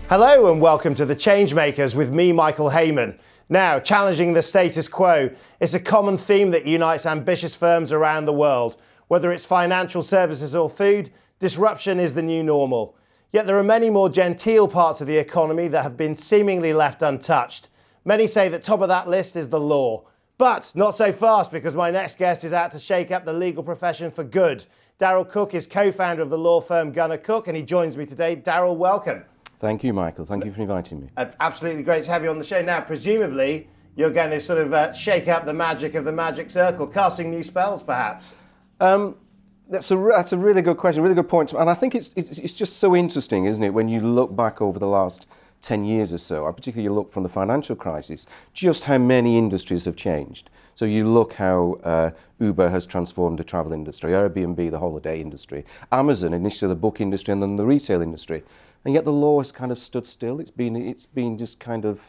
Hello and welcome to The Changemakers with me, Michael Heyman. Now, challenging the status quo is a common theme that unites ambitious firms around the world. Whether it's financial services or food, disruption is the new normal. Yet there are many more genteel parts of the economy that have been seemingly left untouched. Many say that top of that list is the law. But not so fast, because my next guest is out to shake up the legal profession for good. Darryl Cooke is co-founder of the law firm Gunner Cooke, and he joins me today. Darryl, welcome. Thank you, Michael. Thank you for inviting me. Absolutely great to have you on the show. Now, presumably, you're going to sort of shake up the magic of the magic circle, casting new spells, perhaps. That's a really good question, really good point. And I think it's just so interesting, isn't it, when you look back over the last 10 years or so, and particularly you look from the financial crisis, just how many industries have changed. So you look how Uber has transformed the travel industry, Airbnb, the holiday industry, Amazon, initially the book industry, and then the retail industry. And yet the law has kind of stood still. It's been just kind of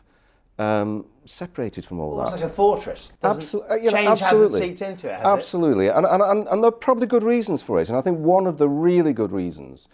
separated from all that. It's like a fortress. Absolutely, change hasn't seeped into it, has absolutely. it? And there are probably good reasons for it. And I think one of the really good reasons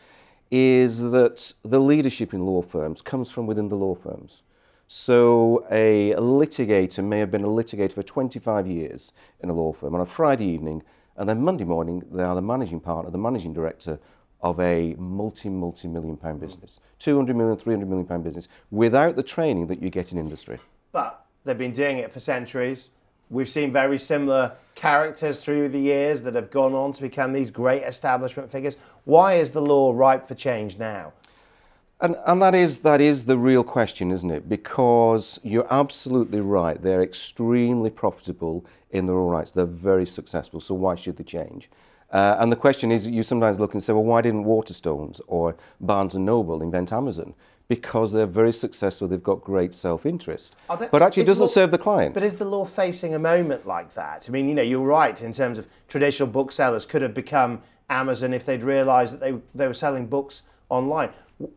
is that the leadership in law firms comes from within the law firms. So a litigator may have been a litigator for 25 years in a law firm on a Friday evening, and then Monday morning they are the managing partner, the managing director of a multi-million pound business, 200 million, 300 million pound business, without the training that you get in industry. But they've been doing it for centuries. We've seen very similar characters through the years that have gone on to become these great establishment figures. Why is the law ripe for change now? And that is the real question, isn't it? Because you're absolutely right. They're extremely profitable in their own rights. They're very successful. So why should they change? And the question is, you sometimes look and say, well, why didn't Waterstones or Barnes & Noble invent Amazon? Because they're very successful, they've got great self-interest. But actually it doesn't serve the client. But is the law facing a moment like that? I mean, you're right in terms of traditional booksellers could have become Amazon if they'd realised that they were selling books online.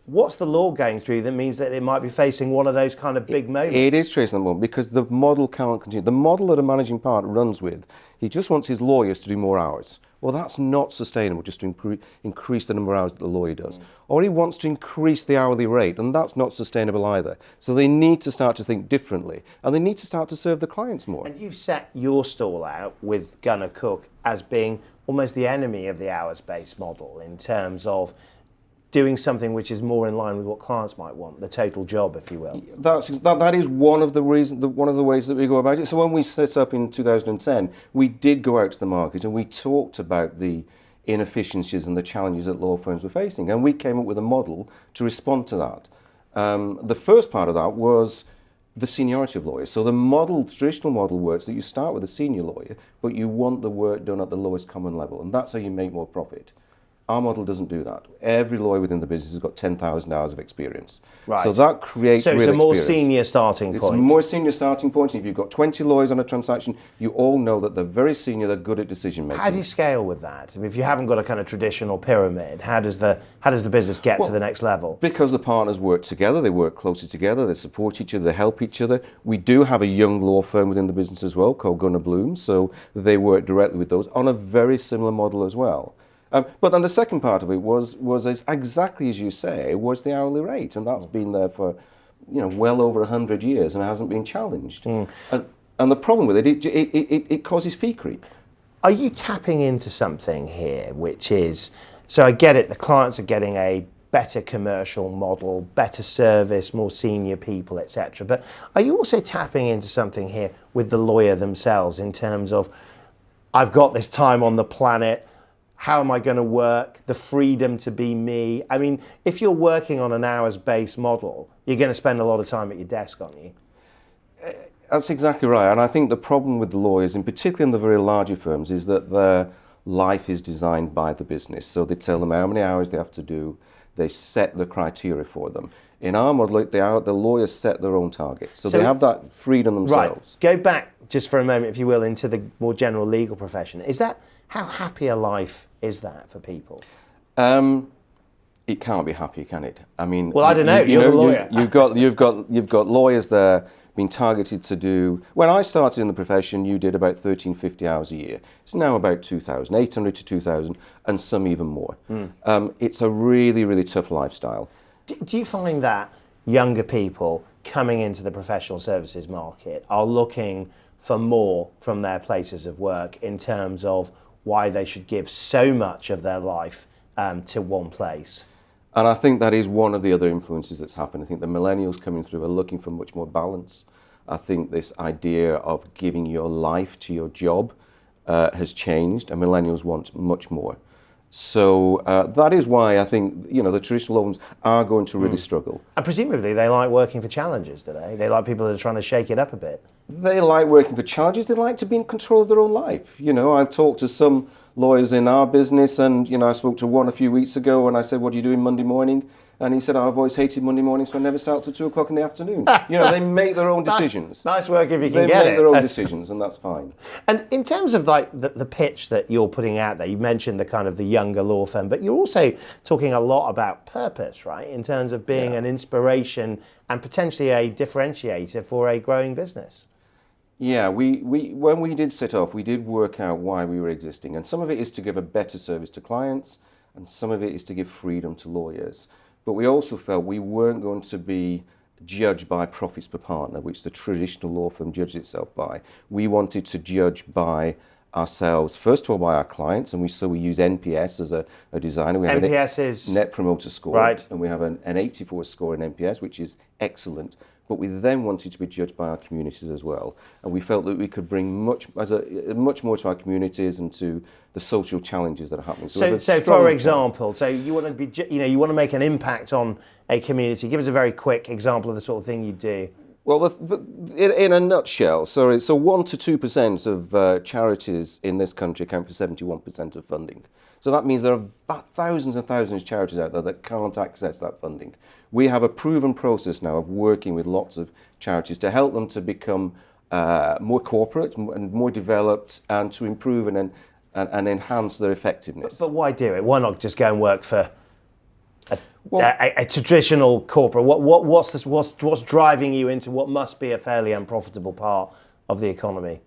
What's the law going through that means that it might be facing one of those kind of big moments? It is facing the moment because the model can't continue. The model that a managing partner runs with, he just wants his lawyers to do more hours. Well, that's not sustainable, just to increase the number of hours that the lawyer does. Or he wants to increase the hourly rate, and that's not sustainable either. So they need to start to think differently, and they need to start to serve the clients more. And you've set your stall out with Gunner Cooke as being almost the enemy of the hours-based model in terms of doing something which is more in line with what clients might want, the total job, if you will. That is one of the reasons, one of the ways that we go about it. So when we set up in 2010, we did go out to the market and we talked about the inefficiencies and the challenges that law firms were facing, and we came up with a model to respond to that. The first part of that was the seniority of lawyers. So the traditional model works that you start with a senior lawyer, but you want the work done at the lowest common level, and that's how you make more profit. Our model doesn't do that. Every lawyer within the business has got 10,000 hours of experience. Right. So that creates real experience. So it's a more senior starting point. It's a more senior starting point. If you've got 20 lawyers on a transaction, you all know that they're very senior, they're good at decision making. How do you scale with that? I mean, if you haven't got a kind of traditional pyramid, how does the business get to the next level? Because the partners work together, they work closely together, they support each other, they help each other. We do have a young law firm within the business as well called Gunner Bloom, so they work directly with those on a very similar model as well. But then the second part of it was exactly as you say, was the hourly rate, and that's been there for, well over 100 years, and it hasn't been challenged. And the problem with it causes fee creep. Are you tapping into something here, which is, so I get it, the clients are getting a better commercial model, better service, more senior people, etc. But are you also tapping into something here with the lawyer themselves in terms of, I've got this time on the planet, how am I going to work, the freedom to be me? I mean, if you're working on an hours-based model, you're going to spend a lot of time at your desk, aren't you? That's exactly right. And I think the problem with the lawyers, and particularly in the very larger firms, is that their life is designed by the business. So they tell them how many hours they have to do. They set the criteria for them. In our model, the lawyers set their own targets. So they have that freedom themselves. Right. Go back just for a moment, if you will, into the more general legal profession. How happy a life is that for people? It can't be happy, can it? I mean, well, I don't know. You're the lawyer. You've got lawyers there being targeted to do. When I started in the profession, you did about 1,350 hours a year. It's now about 2,800 to 2,000, and some even more. It's a really, really tough lifestyle. Do you find that younger people coming into the professional services market are looking for more from their places of work in terms of why they should give so much of their life to one place? And I think that is one of the other influences that's happened. I think the millennials coming through are looking for much more balance. I think this idea of giving your life to your job has changed, and millennials want much more. So that is why I think the traditional law firms are going to really struggle. And presumably they like working for challenges, do they? They like people that are trying to shake it up a bit. They like working for challenges. They like to be in control of their own life. I've talked to some lawyers in our business, and I spoke to one a few weeks ago, and I said, "What are you doing Monday morning?" And he said, "I've always hated Monday morning, so I never start till 2:00 in the afternoon." They make their own decisions. Nice work if you can They get it. make their own decisions, and that's fine. And in terms of like the pitch that you're putting out there, you mentioned the kind of the younger law firm, but you're also talking a lot about purpose, right? In terms of being an inspiration and potentially a differentiator for a growing business. Yeah, we when we did set off, we did work out why we were existing, and some of it is to give a better service to clients, and some of it is to give freedom to lawyers. But we also felt we weren't going to be judged by profits per partner, which the traditional law firm judges itself by. We wanted to judge by ourselves, first of all by our clients, and we use NPS as a designer. We have NPS is Net Promoter Score, right, and we have an 84 score in NPS, which is excellent. But we then wanted to be judged by our communities as well, and we felt that we could bring much more to our communities and to the social challenges that are happening. So for example, so you want to be, you want to make an impact on a community. Give us a very quick example of the sort of thing you do. Well, in a nutshell, so 1% to 2% of charities in this country account for 71% of funding. So that means there are thousands and thousands of charities out there that can't access that funding. We have a proven process now of working with lots of charities to help them to become more corporate and more developed, and to improve and enhance their effectiveness. But why do it? Why not just go and work for a traditional corporate? What's driving you into what must be a fairly unprofitable part of the economy?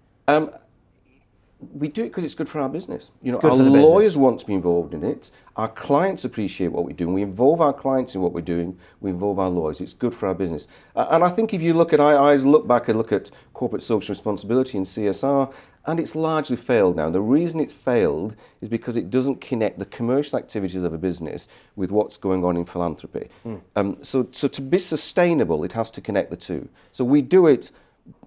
We do it because it's good for our business. Good our for the lawyers business. want to be involved in it. Our clients appreciate what we do. We involve our clients in what we're doing. We involve our lawyers. It's good for our business. And I think if you look at, I look back and look at corporate social responsibility and CSR, and it's largely failed now. The reason it's failed is because it doesn't connect the commercial activities of a business with what's going on in philanthropy. So to be sustainable, it has to connect the two. So we do it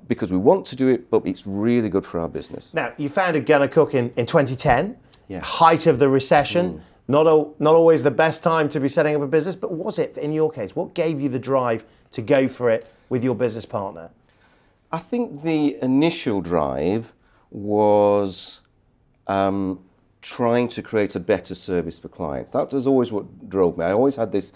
because we want to do it, but it's really good for our business. Now, you founded Gunner Cooke in 2010, Yeah. height of the recession. Not always the best time to be setting up a business, but was it, in your case, what gave you the drive to go for it with your business partner? I think the initial drive was trying to create a better service for clients. That was always what drove me. I always had this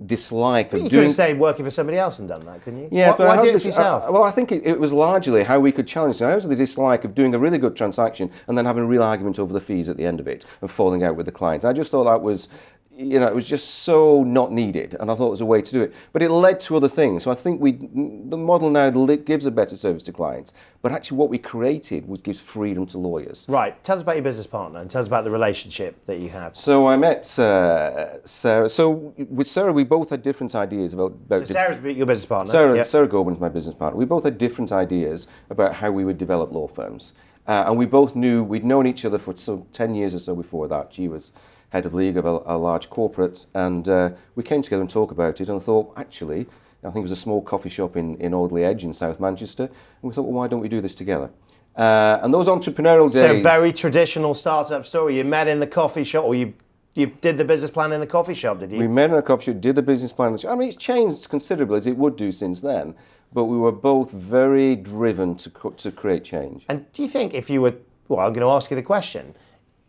dislike of You could doing... have stayed working for somebody else and done that, couldn't you? Yes, but why I do had it for yourself? well, I think it was largely how we could challenge it. I also had the dislike of doing a really good transaction and then having a real argument over the fees at the end of it and falling out with the client. I just thought that was, it was just so not needed, and I thought it was a way to do it. But it led to other things. So I think the model now gives a better service to clients, but actually what we created gives freedom to lawyers. Right. Tell us about your business partner and tell us about the relationship that you have. So I met Sarah. So with Sarah, we both had different ideas about So Sarah's your business partner. Yep. Sarah Goldman's my business partner. We both had different ideas about how we would develop law firms. And we both we'd known each other for 10 years or so before that. She was head of league of a large corporate, and we came together and talked about it, and I thought, actually, I think it was a small coffee shop in Audley Edge in South Manchester, and we thought, well, why don't we do this together? And those entrepreneurial days... So very traditional startup story. You met in the coffee shop, or you did the business plan in the coffee shop, did you? We met in a coffee shop, did the business plan. I mean, it's changed considerably, as it would do since then, but we were both very driven to create change. And do you think if you were... Well, I'm going to ask you the question.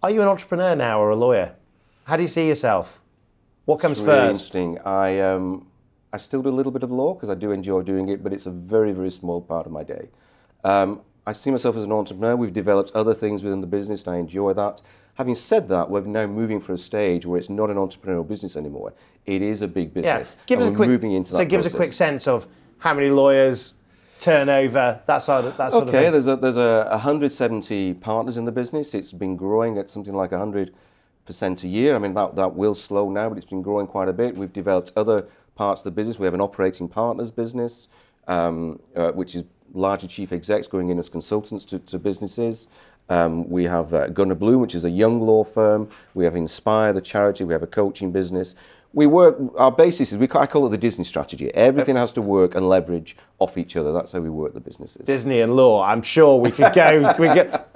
Are you an entrepreneur now or a lawyer? How do you see yourself? What comes It's really first? interesting. I still do a little bit of law because I do enjoy doing it, but it's a very, very small part of my day. I see myself as an entrepreneur. We've developed other things within the business, and I enjoy that. Having said that, we're now moving for a stage where it's not an entrepreneurial business anymore. It is a big business. Give us a quick. Moving into that give us a process. quick sense of how many lawyers, turnover, that sort of thing. Okay, there's 170 partners in the business. It's been growing at something like 100% a year. I mean, that will slow now, but it's been growing quite a bit. We've developed other parts of the business. We have an operating partners business, which is largely chief execs going in as consultants to businesses. We have Gunner Bloom, which is a young law firm. We have Inspire, the charity. We have a coaching business. We work, our basis is, I call it the Disney strategy. Everything has to work and leverage off each other. That's how we work the businesses. Disney and law. I'm sure we could go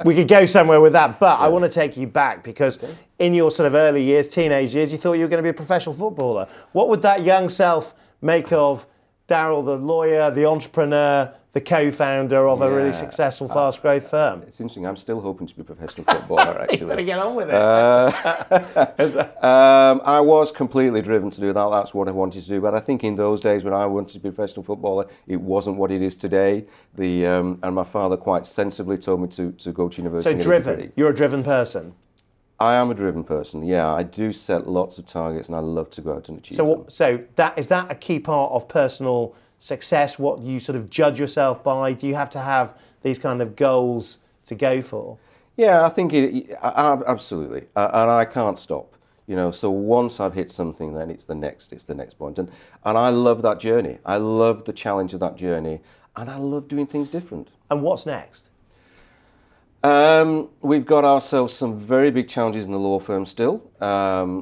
we could go somewhere with that. But I want to take you back because in your sort of early years, teenage years, you thought you were going to be a professional footballer. What would that young self make of Darryl, the lawyer, the entrepreneur, the co-founder of a really successful, fast growth firm? It's interesting. I'm still hoping to be a professional footballer, actually. You better get on with it. I was completely driven to do that. That's what I wanted to do. But I think in those days when I wanted to be a professional footballer, it wasn't what it is today. And my father quite sensibly told me to go to university. So driven. You're a driven person. I am a driven person, yeah. I do set lots of targets and I love to go out and achieve them. So is that a key part of personal success, what you sort of judge yourself by? Do you have to have these kind of goals to go for? Yeah, I think absolutely. And I can't stop. So once I've hit something, then it's the next point. And I love that journey. I love the challenge of that journey. And I love doing things different. And what's next? We've got ourselves some very big challenges in the law firm still.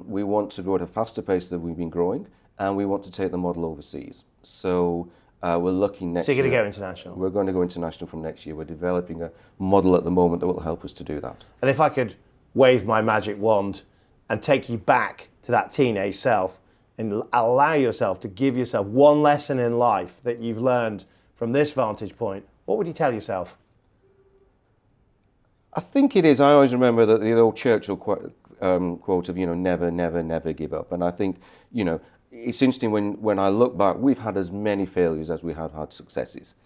We want to grow at a faster pace than we've been growing, and we want to take the model overseas. So we're looking next year. So you're going to go international? We're going to go international from next year. We're developing a model at the moment that will help us to do that. And if I could wave my magic wand and take you back to that teenage self and allow yourself to give yourself one lesson in life that you've learned from this vantage point, what would you tell yourself? I think it is. I always remember that the old Churchill quote of, never, never, never give up. And I think, it's interesting when I look back, we've had as many failures as we have had successes,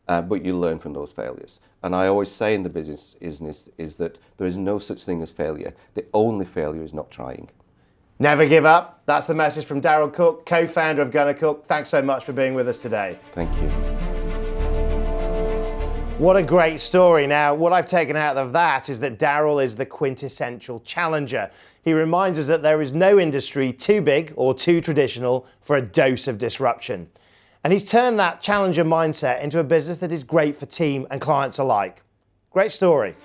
but you learn from those failures. And I always say in the business is that there is no such thing as failure. The only failure is not trying. Never give up. That's the message from Darryl Cooke, co-founder of Gunner Cooke. Thanks so much for being with us today. Thank you. What a great story. Now, what I've taken out of that is that Darryl is the quintessential challenger. He reminds us that there is no industry too big or too traditional for a dose of disruption. And he's turned that challenger mindset into a business that is great for team and clients alike. Great story.